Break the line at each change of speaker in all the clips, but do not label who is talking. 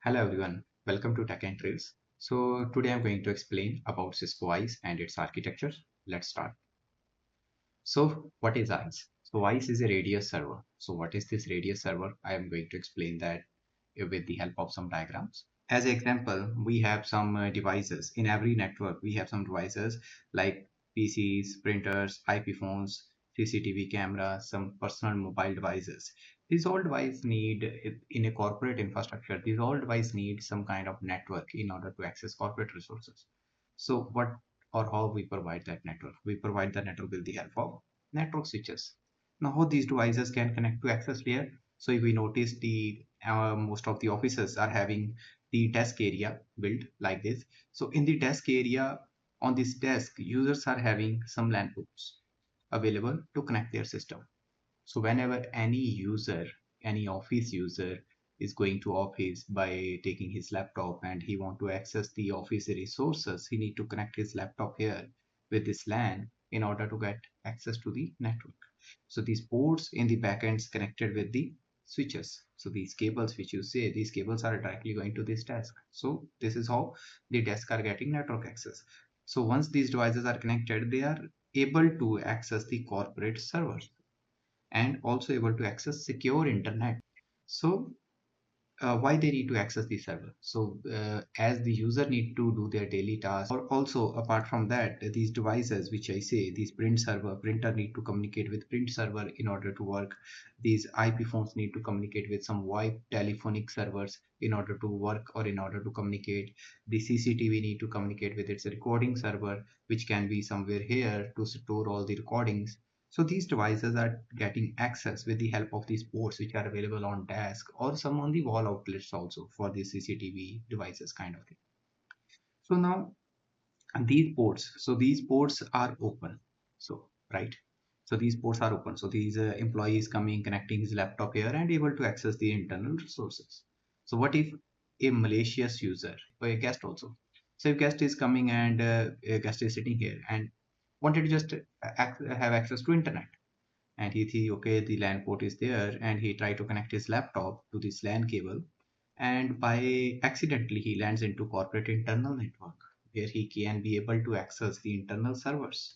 Hello everyone, welcome to Tech and Trails. So today I'm going to explain about Cisco ISE and its architecture. Let's start. So what is ISE? So ISE is a radius server. So what is this radius server? I am going to explain that with the help of some diagrams. As an example, we have some devices. In every network, we have some devices like PCs, printers, IP phones, CCTV cameras, some personal mobile devices. These all devices need, in a corporate infrastructure, these all devices need some kind of network in order to access corporate resources. So what or how we provide that network? We provide the network with the help of network switches. Now how these devices can connect to access layer? So if we notice the most of the offices are having the desk area built like this. So in the desk area, on this desk, users are having some LAN ports available to connect their system. So whenever any user, any office user is going to office by taking his laptop and he want to access the office resources, he need to connect his laptop here with this LAN in order to get access to the network. So these ports in the backends connected with the switches. So these cables which you say, these cables are directly going to this desk. So this is how the desk are getting network access. So once these devices are connected, they are able to access the corporate servers and also able to access secure internet. So why they need to access the server? So as the user need to do their daily tasks, or also apart from that, these devices which I say, these printer need to communicate with print server in order to work. These IP phones need to communicate with some VoIP telephonic servers in order to work or in order to communicate. The CCTV need to communicate with its recording server, which can be somewhere here to store all the recordings. So these devices are getting access with the help of these ports which are available on desk or some on the wall outlets also for the CCTV devices kind of thing. So now these ports are open. So right. So these ports are open. So these employees coming, connecting his laptop here and able to access the internal resources. So what if a malicious user or a guest also? So if guest is coming and a guest is sitting here and wanted to just have access to internet, and he see okay the LAN port is there and he try to connect his laptop to this LAN cable, and by accidentally he lands into corporate internal network where he can be able to access the internal servers.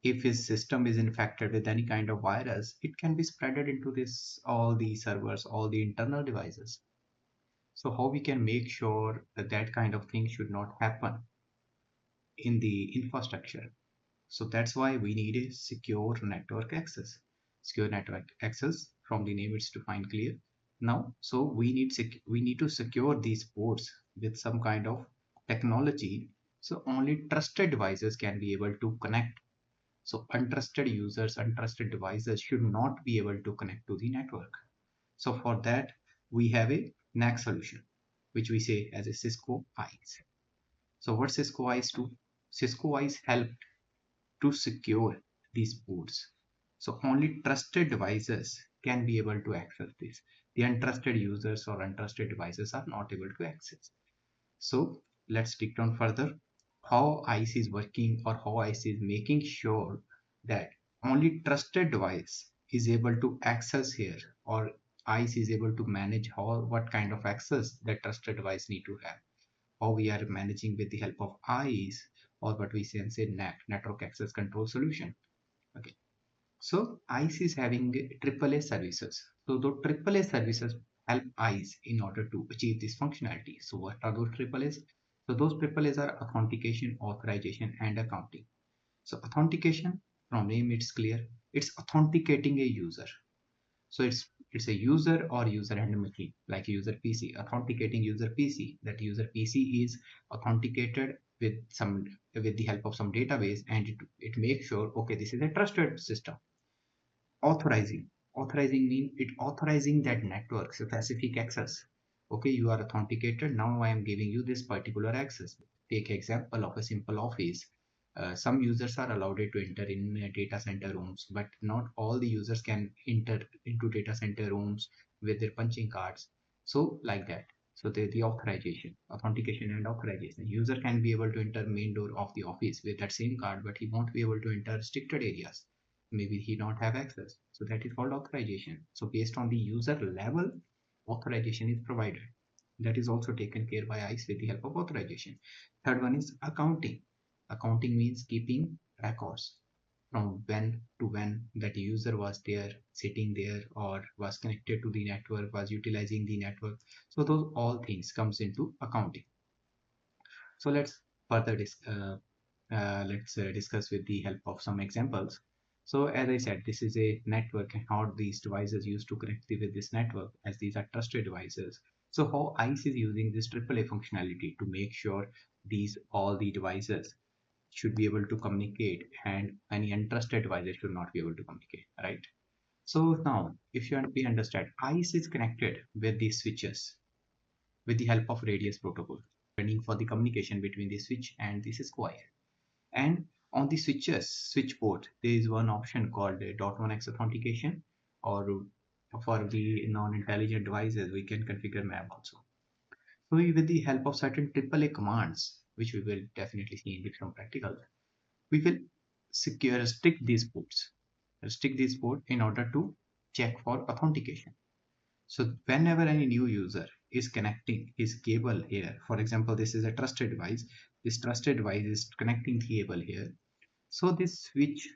If his system is infected with any kind of virus, it can be spreaded into this all the servers, all the internal devices. So how we can make sure that that kind of thing should not happen in the infrastructure? So that's why we need a secure network access. Secure network access, from the name it's defined clear. Now, so we need to secure these ports with some kind of technology. So only trusted devices can be able to connect. So untrusted users, untrusted devices should not be able to connect to the network. So for that, we have a NAC solution, which we say as a Cisco ISE. So what Cisco ISE do? Cisco ISE help to secure these ports. So only trusted devices can be able to access this. The untrusted users or untrusted devices are not able to access. So let's dig down further how ICE is working or how ICE is making sure that only trusted device is able to access here, or ICE is able to manage how what kind of access that trusted device need to have. How we are managing with the help of ICE, or what we say NAC, Network Access Control Solution. Okay. So ICE is having AAA services. So those AAA services help ICE in order to achieve this functionality. So what are those AAAs? So those AAAs are authentication, authorization, and accounting. So authentication, from name it's clear, it's authenticating a user. So it's a user or user and machine, like user PC, authenticating user PC. That user PC is authenticated with some with the help of some database, and it makes sure okay this is a trusted system. Authorizing means it authorizing that network specific access. Okay, you are authenticated, now I am giving you this particular access. Take example of a simple office. Some users are allowed to enter in data center rooms, but not all the users can enter into data center rooms with their punching cards. So like that. So the authorization, authentication and authorization. User can be able to enter main door of the office with that same card, but he won't be able to enter restricted areas. Maybe he not have access. So that is called authorization. So based on the user level, authorization is provided. That is also taken care by ICE with the help of authorization. Third one is accounting. Accounting means keeping records from when to when that user was there, sitting there, or was connected to the network, was utilizing the network. So those all things comes into accounting. So let's discuss with the help of some examples. So as I said, this is a network and how these devices used to connect with this network, as these are trusted devices. So how ICE is using this AAA functionality to make sure these all the devices should be able to communicate and any untrusted devices should not be able to communicate, right? So now, if we understand, ICE is connected with these switches with the help of radius protocol, running for the communication between the switch and the Cisco ISE. And on the switch port, there is one option called .1x authentication, or for the non-intelligent devices, we can configure MAP also. So with the help of certain AAA commands, which we will definitely see in different practicals, we will restrict these ports in order to check for authentication. So whenever any new user is connecting his cable here, for example, this is a trusted device. This trusted device is connecting the cable here. So this switch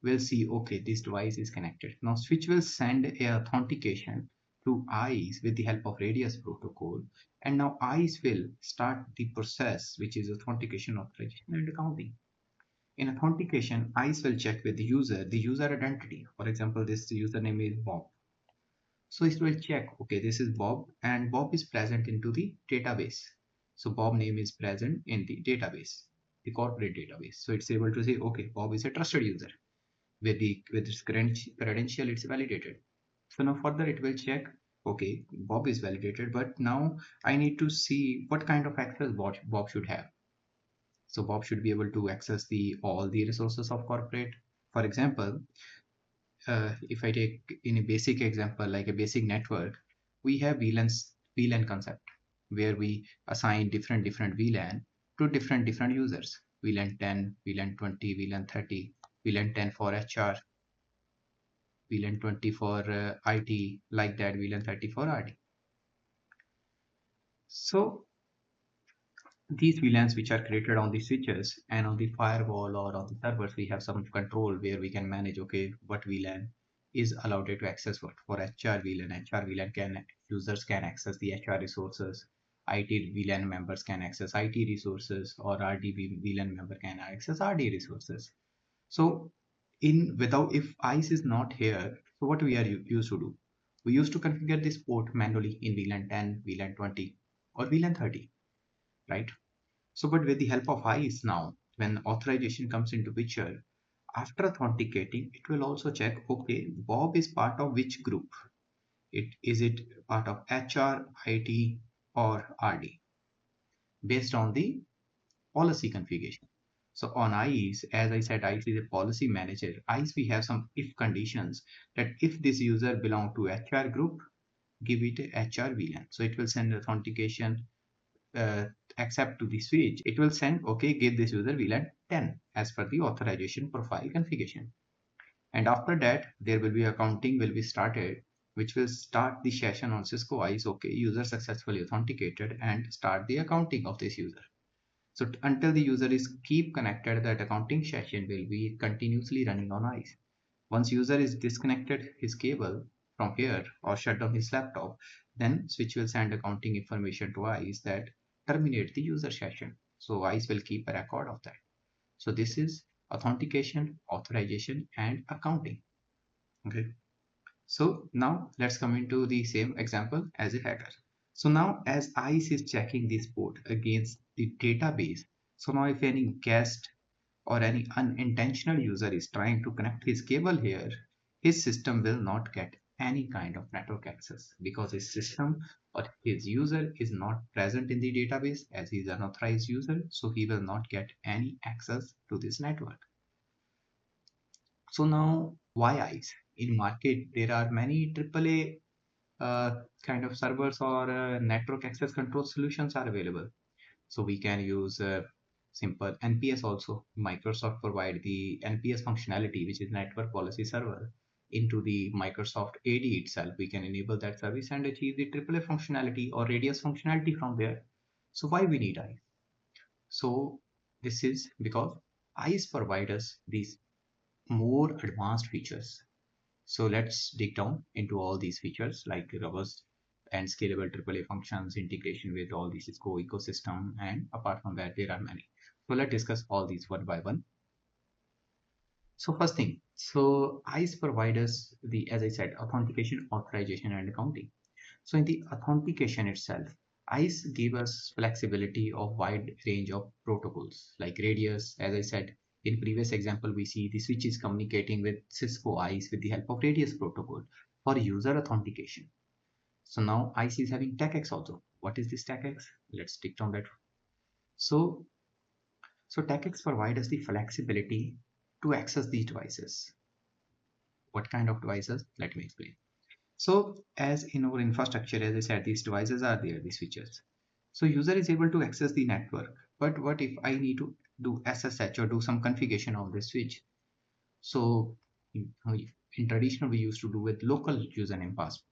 will see, okay, this device is connected. Now switch will send a authentication to ICE with the help of radius protocol. And now ICE will start the process, which is authentication, authorization, and accounting. In authentication, ICE will check with the user identity. For example, this username is Bob. So it will check, okay, this is Bob and Bob is present into the database. So Bob name is present in the database, the corporate database. So it's able to say, okay, Bob is a trusted user with its credential, it's validated. So now further it will check, okay, Bob is validated, but now I need to see what kind of access Bob should have. So Bob should be able to access all the resources of corporate. For example, if I take in a basic example, like a basic network, we have VLAN concept where we assign different VLAN to different users. VLAN 10, VLAN 20, VLAN 30, VLAN 10 for HR, VLAN 20 for IT, like that, VLAN 30 for RD. So these VLANs which are created on the switches and on the firewall or on the servers, we have some control where we can manage, okay, what VLAN is allowed to access what. For HR VLAN, users can access the HR resources, IT VLAN members can access IT resources, or RD VLAN member can access RD resources. So if ICE is not here, so what we are used to do? We used to configure this port manually in VLAN 10, VLAN 20, or VLAN 30, right? So, but with the help of ICE now, when authorization comes into picture, after authenticating, it will also check, okay, Bob is part of which group? Is it part of HR, IT, or RD, based on the policy configuration. So on ICE, as I said, ICE is a policy manager. ICE, we have some if conditions that if this user belong to HR group, give it a HR VLAN. So it will send authentication uh, accept to the switch, it will send, okay, give this user VLAN 10 as per the authorization profile configuration. And after that, there will be accounting will be started, which will start the session on Cisco ISE, okay, user successfully authenticated, and start the accounting of this user. So until the user is keep connected, that accounting session will be continuously running on ISE. Once user is disconnected his cable from here or shut down his laptop, then switch will send accounting information to ICE that terminate the user session. So ICE will keep a record of that. So this is authentication, authorization, and accounting. Okay. So now let's come into the same example as a hacker. So now as ICE is checking this port against the database, so now if any guest or any unintentional user is trying to connect his cable here, his system will not get any kind of network access because his system or his user is not present in the database as he is an authorized user, so he will not get any access to this network. So now why ICE? In market, there are many AAA kind of servers or network access control solutions are available. So we can use simple NPS also. Microsoft provide the NPS functionality, which is Network Policy Server. into the Microsoft AD itself, we can enable that service and achieve the AAA functionality or radius functionality from there. So why we need ISE? So this is because ISE provide us these more advanced features. So let's dig down into all these features like robust and scalable AAA functions, integration with all the Cisco ecosystem, and apart from that, there are many. So let's discuss all these one by one. So first thing, so ISE provides us the, as I said, authentication, authorization, and accounting. So in the authentication itself, ISE give us flexibility of wide range of protocols like radius. As I said, in previous example, we see the switch is communicating with Cisco ISE with the help of radius protocol for user authentication. So now ISE is having TACX also. What is this TACX? Let's take down that. So, so TACX provides us the flexibility to access these devices. What kind of devices? Let me explain. So as in our infrastructure, as I said, these devices are there, these switches. So user is able to access the network. But what if I need to do SSH or do some configuration of the switch? So in traditional, we used to do with local username password.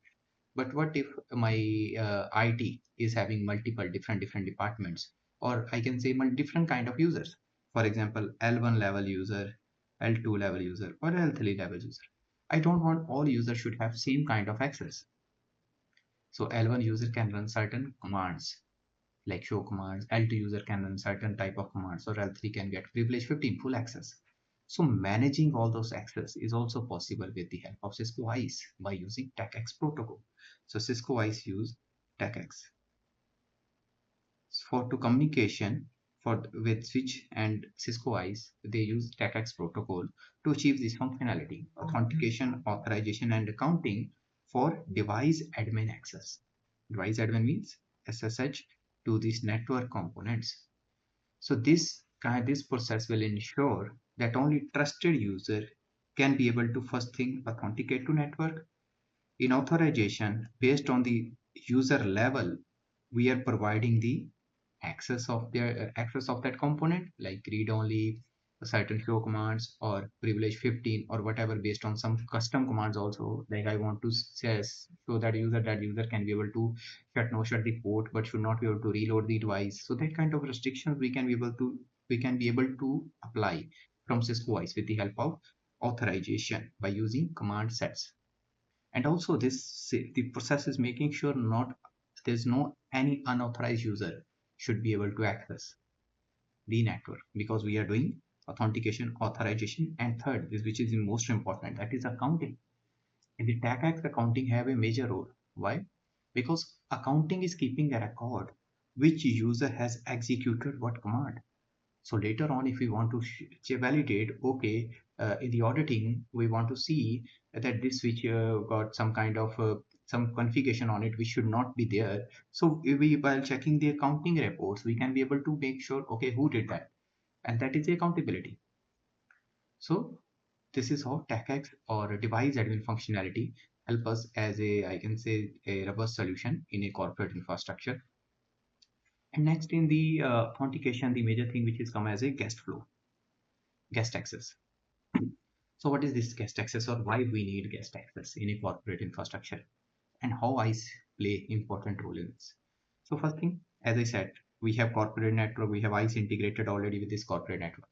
But what if my IT is having multiple different departments, or I can say different kind of users? For example, L1 level user, L2 level user, or L3 level user. I don't want all users should have same kind of access. So L1 user can run certain commands like show commands, L2 user can run certain type of commands, or L3 can get privilege 15 full access. So managing all those access is also possible with the help of Cisco ISE by using TACX protocol. So Cisco ISE use TACX for to communication for with switch and Cisco ISE. They use TACX protocol to achieve this functionality, authentication, authorization, and accounting for device admin access. Device admin means SSH to these network components. So this process will ensure that only trusted user can be able to first thing authenticate to network. In authorization, based on the user level, we are providing the access of that component like read only, certain show commands, or privilege 15 or whatever, based on some custom commands also, like I want to show that user can be able to shut the port but should not be able to reload the device. So that kind of restrictions we can be able to apply from Cisco ISE with the help of authorization by using command sets. And also the process is making sure not there's no any unauthorized user should be able to access the network, because we are doing authentication, authorization, and third is which is the most important, that is accounting. In the TACX, accounting have a major role. Why? Because accounting is keeping a record which user has executed what command. So later on, if we want to validate, okay, in the auditing, we want to see that this switch got some kind of some configuration on it which should not be there. So we, while checking the accounting reports, we can be able to make sure, okay, who did that? And that is the accountability. So this is how TACX or device admin functionality help us as a, I can say, a robust solution in a corporate infrastructure. And next in the authentication, the major thing which is come as a guest flow, guest access. So what is this guest access, or why we need guest access in a corporate infrastructure, and how ISE play important role in this? So first thing, as I said, we have corporate network, we have ISE integrated already with this corporate network.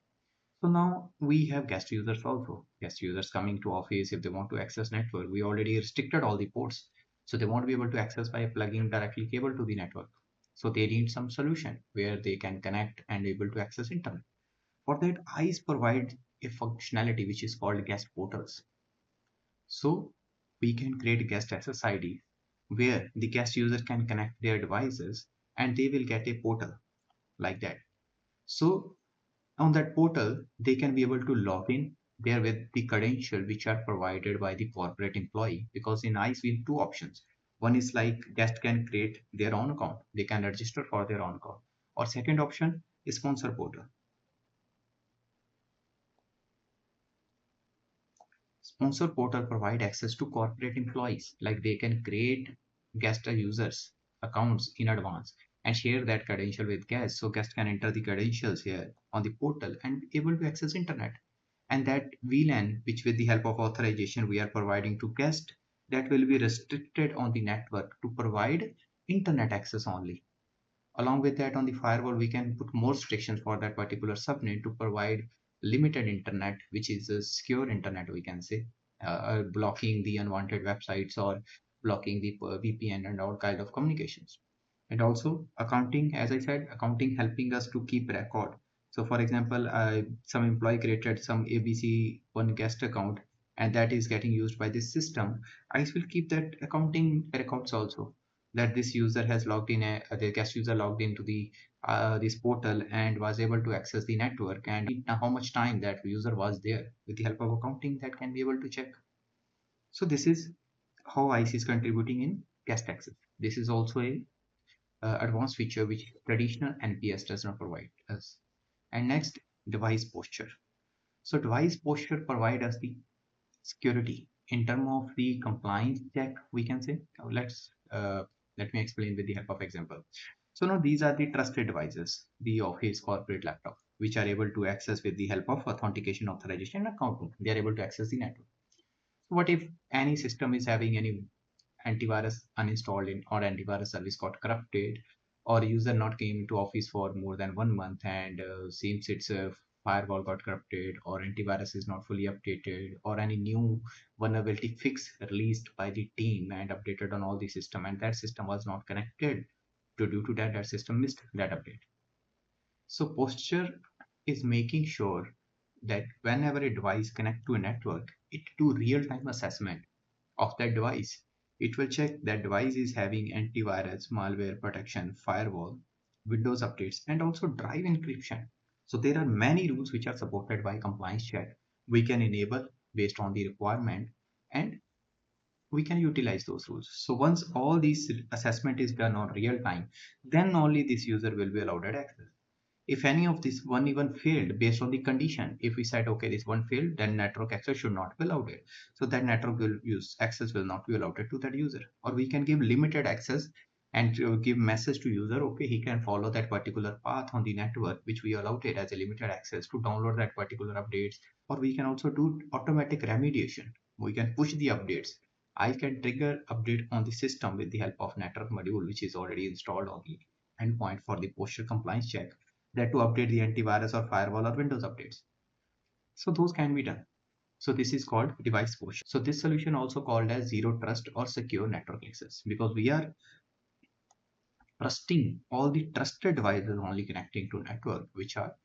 So now we have guest users also. Guest users coming to office, if they want to access network, we already restricted all the ports. So they won't be able to access by plugging directly cable to the network. So they need some solution where they can connect and able to access internet. For that, ISE provides a functionality which is called guest portals. So we can create guest access ID where the guest user can connect their devices and they will get a portal like that. So on that portal, they can be able to log in there with the credential which are provided by the corporate employee, because in ISE we have two options. One is like guest can create their own account, they can register for their own account, or second option is sponsor portal. Sponsor portal provide access to corporate employees, like they can create guest users accounts in advance and share that credential with guests. So guests can enter the credentials here on the portal and able to access internet. And that VLAN, which with the help of authorization we are providing to guest, that will be restricted on the network to provide internet access only. Along with that, on the firewall, we can put more restrictions for that particular subnet to provide limited internet, which is a secure internet, we can say, blocking the unwanted websites or blocking the VPN and all kind of communications. And also accounting, as I said, accounting helping us to keep record. So for example, some employee created some ABC one guest account, and that is getting used by this system. ICE will keep that accounting records also, that this user has logged in, the guest user logged into the this portal and was able to access the network, and how much time that user was there. With the help of accounting, that can be able to check. So this is how ICE is contributing in guest access. This is also a advanced feature which traditional NPS does not provide us. And next, device posture. So device posture provide us the security in terms of the compliance check, we can say. Now let me explain with the help of example. So now these are the trusted devices, the office corporate laptop, which are able to access with the help of authentication, authorization, and accounting. They are able to access the network. So what if any system is having any antivirus uninstalled in, or antivirus service got corrupted, or user not came to office for more than 1 month, and seems its firewall got corrupted, or antivirus is not fully updated, or any new vulnerability fix released by the team and updated on all the system, and that system was not connected, to due to that system missed that update. So posture is making sure that whenever a device connect to a network, it do real-time assessment of that device. It will check that device is having antivirus, malware protection, firewall, Windows updates, and also drive encryption. So there are many rules which are supported by compliance check. We can enable based on the requirement, and we can utilize those rules. So once all these assessment is done on real time, then only this user will be allowed access. If any of this one even failed based on the condition, if we said okay this one failed, then network access should not be allowed it. So that network will use access will not be allowed to that user. Or we can give limited access and give message to user, okay, he can follow that particular path on the network which we allowed it as a limited access to download that particular updates. Or we can also do automatic remediation. We can push the updates. I can trigger update on the system with the help of network module which is already installed on the endpoint for the posture compliance check, that to update the antivirus or firewall or Windows updates. So those can be done. So this is called device posture. So this solution also called as zero trust or secure network access, because we are trusting all the trusted devices only connecting to network which are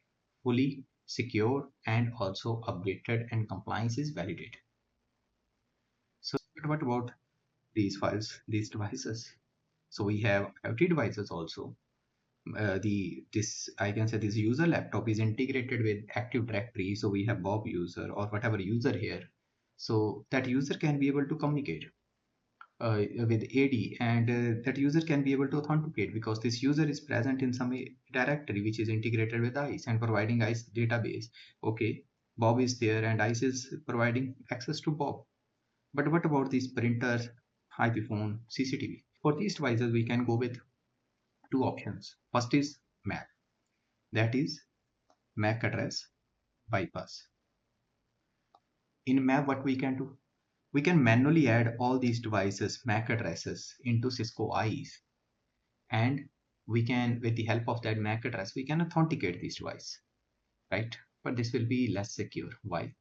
fully secure and also updated and compliance is validated. So what about these files, these devices? So we have IoT devices also. This I can say this user laptop is integrated with Active Directory. So we have Bob user or whatever user here. So that user can be able to communicate with AD, and that user can be able to authenticate because this user is present in some directory which is integrated with ICE and providing ICE database. Okay, Bob is there and ICE is providing access to Bob. But what about these printers, IP phone, CCTV? For these devices, we can go with two options. First is MAC, that is MAC address bypass. In MAP, what we can do? We can manually add all these devices MAC addresses into Cisco ISE, and we can, with the help of that MAC address, we can authenticate these devices, right? But this will be less secure. Why?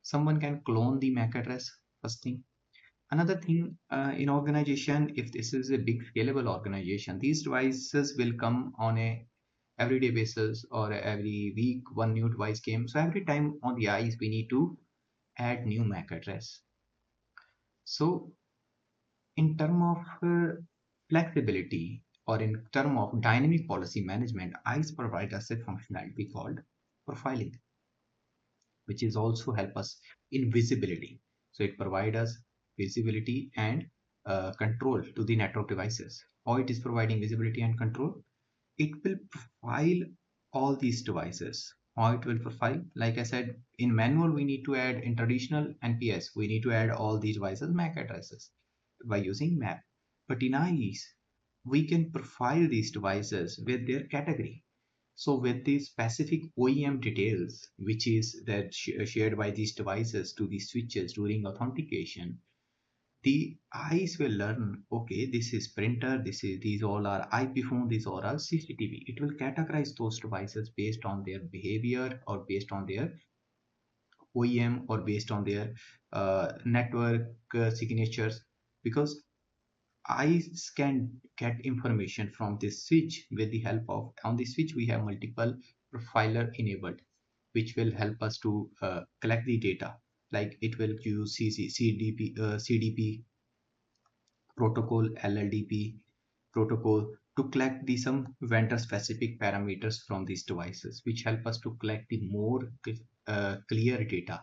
Someone can clone the MAC address, first thing. Another thing, in organization, if this is a big scalable organization, these devices will come on a everyday basis, or every week one new device came. So every time on the ISE, we need to add new MAC address. So in term of flexibility, or in term of dynamic policy management, ICE provides us a functionality called profiling, which is also help us in visibility. So it provides us visibility and control to the network devices. How it is providing visibility and control? It will profile all these devices. How it will profile? Like I said, in manual we need to add, in traditional NPS we need to add all these devices MAC addresses by using map. But in IES we can profile these devices with their category. So with the specific OEM details, which is that shared by these devices to the switches during authentication, the eyes will learn, okay, this is printer, these all are IP phone, these all are CCTV. It will categorize those devices based on their behavior or based on their OEM or based on their network signatures, because I can get information from this switch with the help of, on the switch we have multiple profiler enabled, which will help us to collect the data. Like it will use CDP protocol, LLDP protocol to collect the some vendor specific parameters from these devices, which help us to collect the more clear data.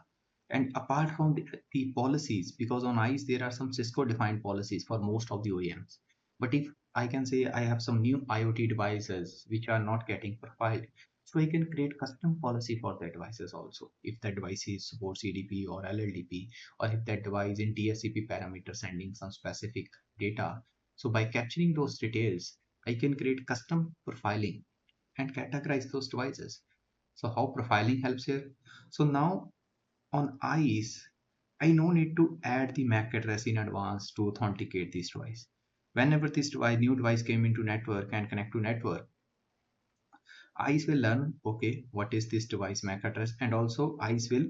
And apart from the policies, because on ICE there are some Cisco defined policies for most of the OEMs. But if I can say I have some new IoT devices which are not getting profiled, so I can create custom policy for the devices also. If that device is support CDP or LLDP, or if that device in DSCP parameter sending some specific data. So by capturing those details, I can create custom profiling and categorize those devices. So how profiling helps here? So now on ICE, I no need to add the MAC address in advance to authenticate this device. Whenever this device, new device came into network and connect to network, ICE will learn, okay, what is this device MAC address, and also ICE will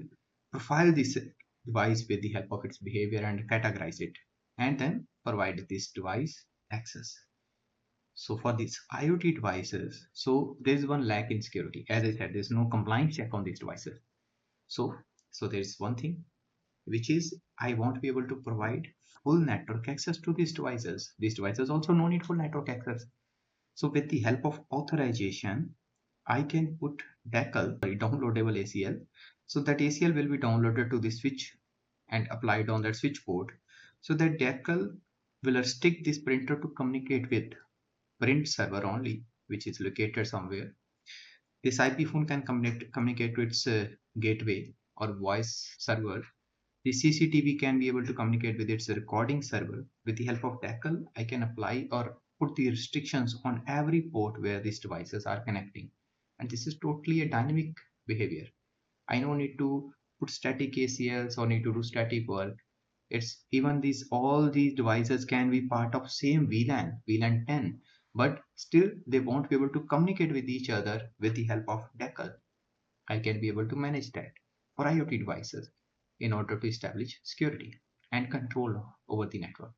profile this device with the help of its behavior and categorize it, and then provide this device access. So for these IoT devices, so there is one lack in security. As I said, there's no compliance check on these devices. So, so there's one thing which is I won't be able to provide full network access to these devices. These devices also no need full network access. So with the help of authorization, I can put DACL, sorry, downloadable ACL. So that ACL will be downloaded to the switch and applied on that switch port. So that DACL will restrict this printer to communicate with print server only, which is located somewhere. This IP phone can communicate to its gateway or voice server. The CCTV can be able to communicate with its recording server. With the help of DACL, I can apply or put the restrictions on every port where these devices are connecting. And this is totally a dynamic behavior. I don't need to put static ACLs or need to do static work. It's even these all these devices can be part of same VLAN 10, but still they won't be able to communicate with each other with the help of DACL. I can be able to manage that for IoT devices in order to establish security and control over the network.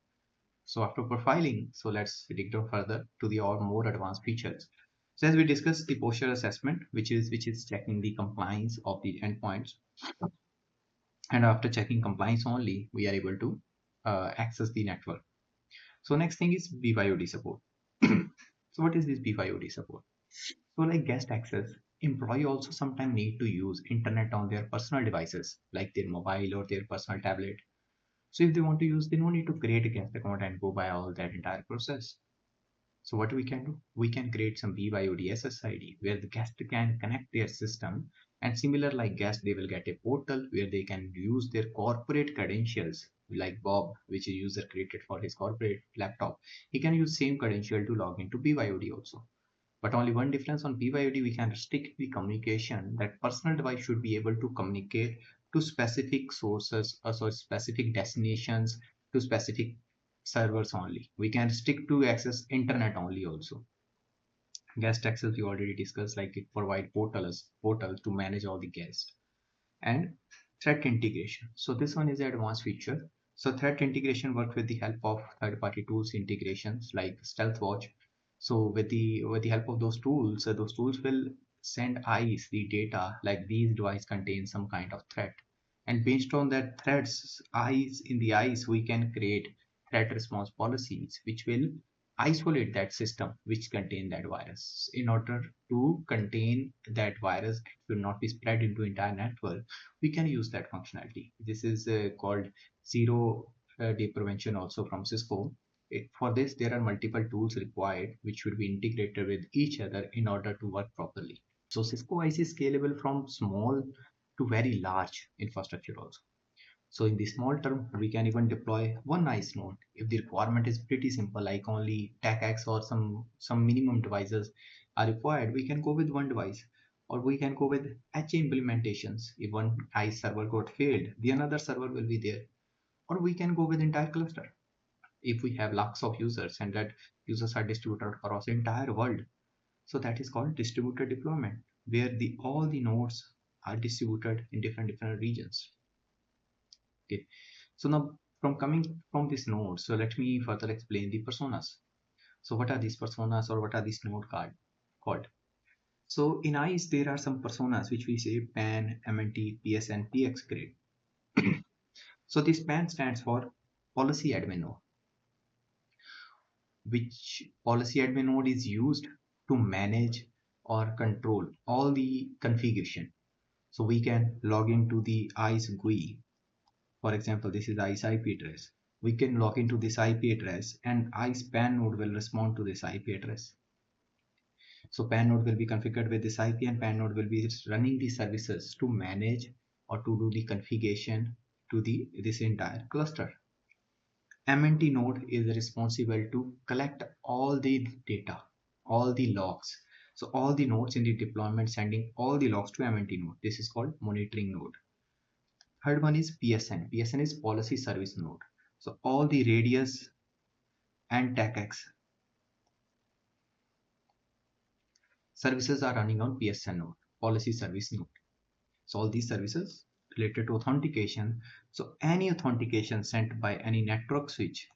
So after profiling, so let's dig down further to the or more advanced features. So as we discussed the posture assessment, which is checking the compliance of the endpoints, and after checking compliance only, we are able to access the network. So next thing is BYOD support. So what is this BYOD support? So like guest access, employee also sometimes need to use internet on their personal devices, like their mobile or their personal tablet. So if they want to use, they no need to create a guest account and go by all that entire process. So what we can do? We can create some BYOD SSID where the guest can connect their system, and similar like guest, they will get a portal where they can use their corporate credentials like Bob, which is user created for his corporate laptop. He can use same credential to log into BYOD also. But only one difference on BYOD, we can restrict the communication that personal device should be able to communicate to specific sources or so specific destinations to specific servers only. We can restrict to access internet only also. Guest access we already discussed, like it provide portals to manage all the guests. And threat integration. So this one is an advanced feature. So threat integration works with the help of third-party tools integrations like StealthWatch. So with the help of those tools will send ICE the data like these device contain some kind of threat. And based on that threats, ICE in the ICE, we can create threat response policies which will isolate that system which contain that virus. In order to contain that virus, it will not be spread into entire network, we can use that functionality. This is called zero day prevention also from Cisco. For this, there are multiple tools required which should be integrated with each other in order to work properly. So Cisco ISE is scalable from small to very large infrastructure also. So in the small term, we can even deploy one ICE node. If the requirement is pretty simple, like only TACX or some minimum devices are required, we can go with one device. Or we can go with HA implementations. If one ICE server got failed, the another server will be there. Or we can go with entire cluster. If we have lakhs of users and that users are distributed across the entire world, so that is called distributed deployment, where the all the nodes are distributed in different regions. Okay. So now from coming from this node, so let me further explain the personas. So what are these personas or what are these node called? So in ICE, there are some personas which we say PAN, MNT, PSN, PX grade. So this PAN stands for policy admin node, which policy admin node is used to manage or control all the configuration. So we can log into the ICE GUI. For example, this is ICE IP address. We can log into this IP address and ICE PAN node will respond to this IP address. So PAN node will be configured with this IP and PAN node will be running the services to manage or to do the configuration to this entire cluster. MNT node is responsible to collect all the data, all the logs. So all the nodes in the deployment sending all the logs to MNT node. This is called monitoring node. Third one is PSN. PSN is policy service node. So all the radius and TACX services are running on PSN node, policy service node. So all these services related to authentication. So any authentication sent by any network switch,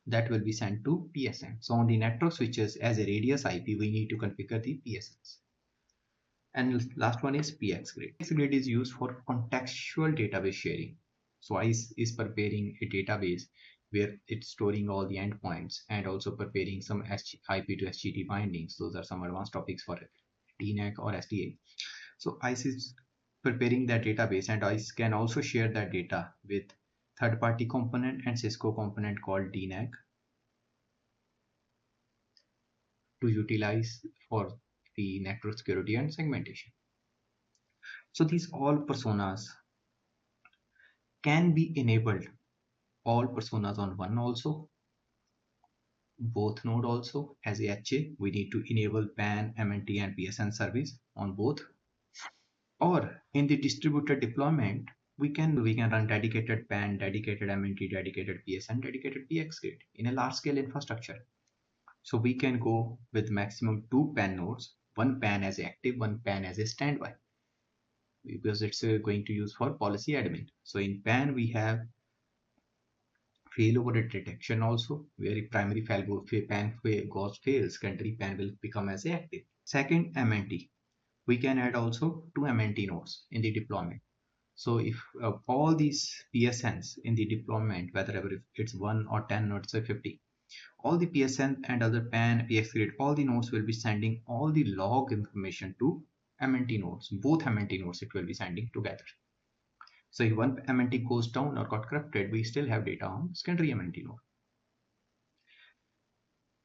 that will be sent to PSN. So on the network switches as a radius IP, we need to configure the PSNs. And last one is PX grid. PX grid is used for contextual database sharing. So ICE is preparing a database where it's storing all the endpoints and also preparing some IP to SGT bindings. Those are some advanced topics for NAC or SDA. So ICE is preparing that database and ICE can also share that data with third-party component and Cisco component called DNAC to utilize for the network security and segmentation. So these all personas can be enabled, all personas on one also, both node also. As a HA, we need to enable PAN, MNT and PSN service on both. Or in the distributed deployment, we can run dedicated PAN, dedicated MNT, dedicated PSN, dedicated PX grid in a large scale infrastructure. So we can go with maximum 2 PAN nodes, one PAN as active, one PAN as a standby, because it's going to use for policy admin. So in PAN we have failover detection also, where if primary PAN fails, country PAN will become as active. Second, MNT. We can add also 2 MNT nodes in the deployment. So if all these PSNs in the deployment, whether it's 1 or 10 nodes or 50, all the PSN and other PAN, PX grid, all the nodes will be sending all the log information to MNT nodes. Both MNT nodes it will be sending together. So if one MNT goes down or got corrupted, we still have data on secondary MNT node.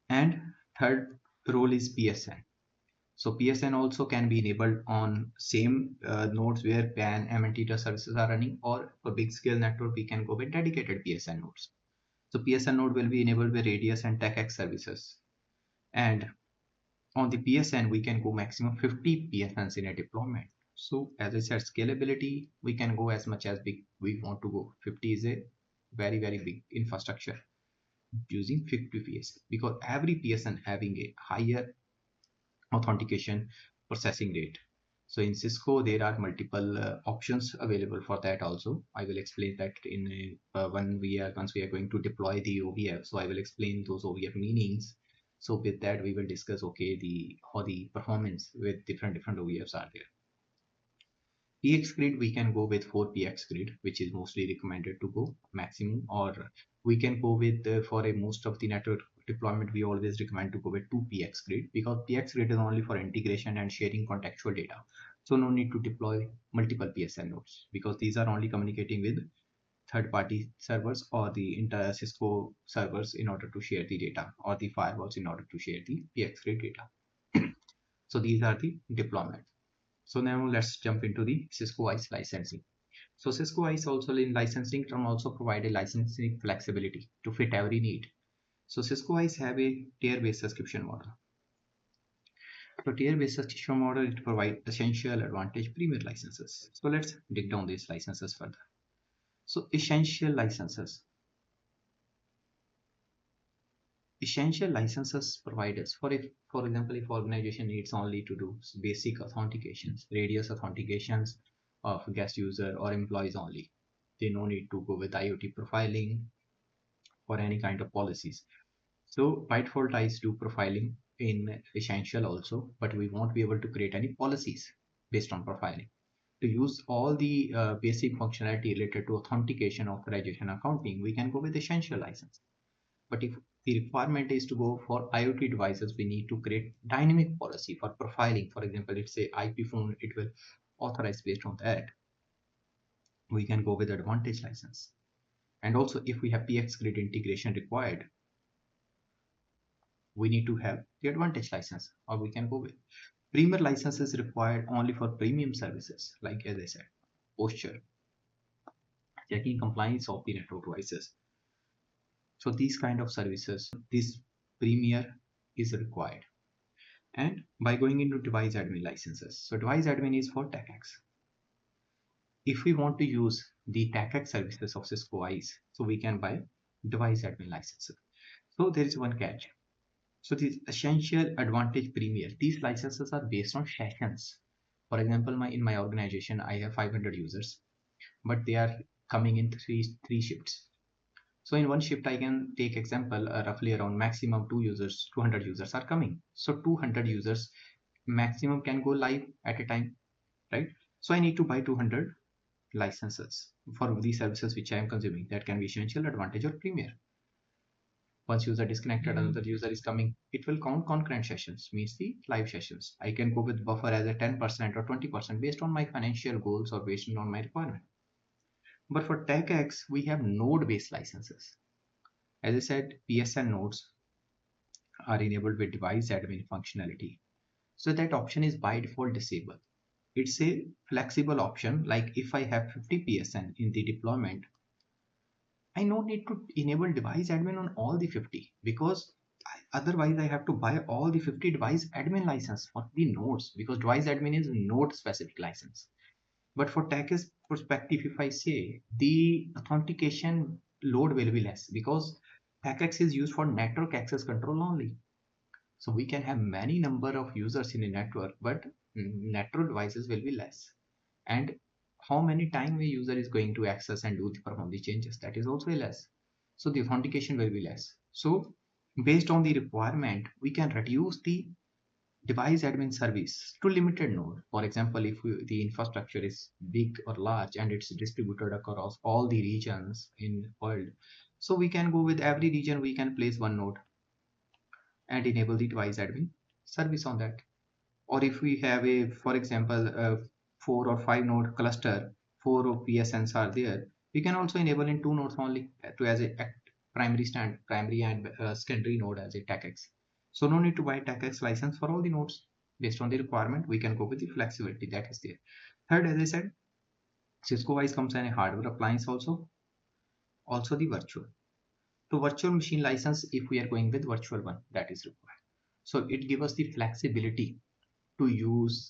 And third role is PSN. So PSN also can be enabled on same nodes where PAN, MNT services are running, or for big scale network, we can go with dedicated PSN nodes. So PSN node will be enabled with Radius and TechX services. And on the PSN, we can go maximum 50 PSNs in a deployment. So as I said, scalability, we can go as much as big we want to go. 50 is a very, very big infrastructure using 50 PSN, because every PSN having a higher authentication processing rate. So in Cisco, there are multiple options available for that also. I will explain that in once we are going to deploy the OVF. So I will explain those OVF meanings. So with that, we will discuss how the performance with different OVFs are there. PX grid, we can go with 4 PX grid, which is mostly recommended to go maximum, or we can go with for a most of the network deployment, we always recommend to go with 2 PX grid, because PX grid is only for integration and sharing contextual data. So no need to deploy multiple PSN nodes, because these are only communicating with third-party servers or the entire Cisco servers in order to share the data, or the firewalls in order to share the PX grid data. So these are the deployments. So now let's jump into the Cisco ISE licensing. So Cisco ISE also in licensing term also provide a licensing flexibility to fit every need. So Cisco ISE have a tier-based subscription model. So tier-based subscription model it provide essential, advantage, premier licenses. So let's dig down these licenses further. So essential licenses. Essential licenses providers for example, if organization needs only to do basic authentications, radius authentications of guest user or employees only, they no need to go with IoT profiling or any kind of policies. So by default, I do profiling in essential also, but we won't be able to create any policies based on profiling. To use all the basic functionality related to authentication, authorization, accounting, we can go with essential license. But if the requirement is to go for IoT devices, we need to create dynamic policy for profiling. For example, it's a IP phone, it will authorize based on that. We can go with advantage license. And also if we have PX grid integration required, we need to have the advantage license, or we can go with premier license is required only for premium services, like as I said, posture, checking compliance of the network devices. So these kind of services, this premier is required. And by going into device admin licenses, so device admin is for TechX. If we want to use the TechX services of Cisco ISE, so we can buy device admin licenses. So there is one catch. So these essential, advantage, premier, these licenses are based on sessions. For example, in my organization, I have 500 users, but they are coming in three shifts. So in one shift, I can take example, roughly around maximum 200 users are coming. So 200 users maximum can go live at a time, right? So I need to buy 200 licenses for these services which I am consuming. That can be essential, advantage, or premier. Once user disconnected, another user is coming, it will count concurrent sessions, means the live sessions. I can go with buffer as a 10% or 20% based on my financial goals or based on my requirement. But for TechX, we have node based licenses. As I said, PSN nodes are enabled with device admin functionality. So that option is by default disabled. It's a flexible option. Like if I have 50 PSN in the deployment, I no need to enable device admin on all the 50, because otherwise I have to buy all the 50 device admin license for the nodes, because device admin is node specific license. But for TAC's perspective, if I say, the authentication load will be less, because TACX is used for network access control only. So we can have many number of users in a network, but network devices will be less. And how many time a user is going to access and perform the changes, that is also less. So the authentication will be less. So based on the requirement, we can reduce the device admin service to limited node. For example, if the infrastructure is big or large and it's distributed across all the regions in world, so we can go with every region, we can place one node and enable the device admin service on that. Or if we have a, for example, a 4 or 5 node cluster, 4 PSNs are there, we can also enable in 2 nodes only to as a primary and secondary node as a TACX. So no need to buy TACX license for all the nodes. Based on the requirement, we can go with the flexibility that is there. Third, as I said, Cisco ISE comes in a hardware appliance also the virtual. So virtual machine license, if we are going with virtual one, that is required. So it gives us the flexibility to use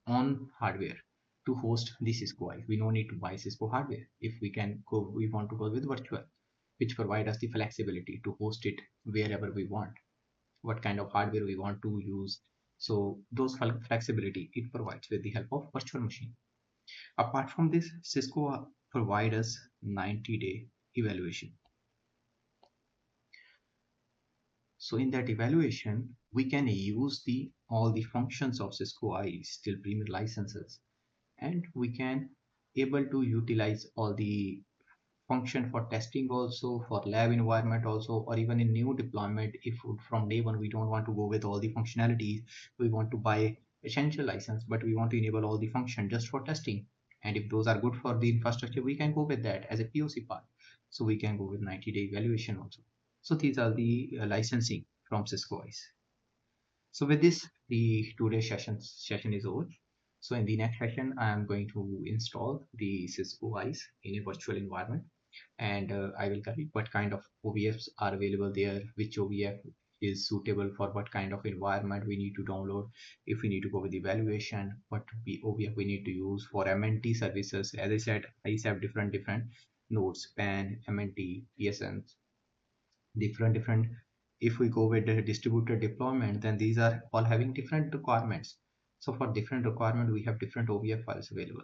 on hardware to host the Cisco ISE. We no need to buy Cisco hardware. If we want to go with virtual, which provide us the flexibility to host it wherever we want, what kind of hardware we want to use. So those flexibility it provides with the help of virtual machine. Apart from this, Cisco provide us 90-day evaluation. So in that evaluation, we can use all the functions of Cisco ISE still premier licenses, and we can able to utilize all the function for testing also, for lab environment also, or even in new deployment. If from day one we don't want to go with all the functionalities, we want to buy essential license, but we want to enable all the function just for testing, and if those are good for the infrastructure, we can go with that as a POC part. So we can go with 90-day evaluation also. So these are the licensing from Cisco ISE. So with this, the today's session is over. So in the next session, I am going to install the Cisco ISE in a virtual environment, and I will guide what kind of OVFs are available there, which OVF is suitable for what kind of environment we need to download, if we need to go with evaluation, what OVF we need to use for MNT services. As I said, ISE have different nodes, PAN, MNT, PSNs, different. If we go with the distributed deployment, then these are all having different requirements. So for different requirement, we have different OVF files available.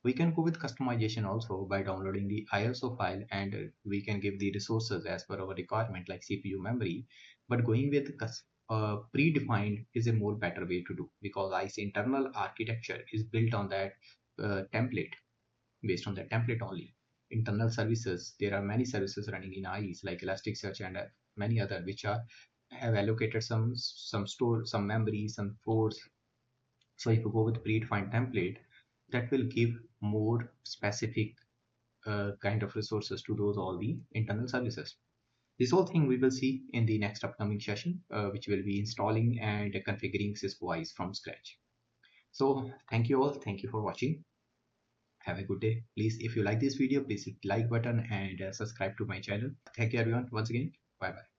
We can go with customization also by downloading the ISO file, and we can give the resources as per our requirement like CPU, memory. But going with predefined is a more better way to do, because ICE internal architecture is built on that template, based on that template only. Internal services, there are many services running in ICE like Elasticsearch and many other which are have allocated some store, some memory, some force. So if you go with predefined template, that will give more specific kind of resources to those all the internal services. This whole thing we will see in the next upcoming session, which will be installing and configuring Cisco ISE from scratch. So thank you all. Thank you for watching. Have a good day. Please, if you like this video, please hit like button and subscribe to my channel. Thank you everyone once again. Bye bye.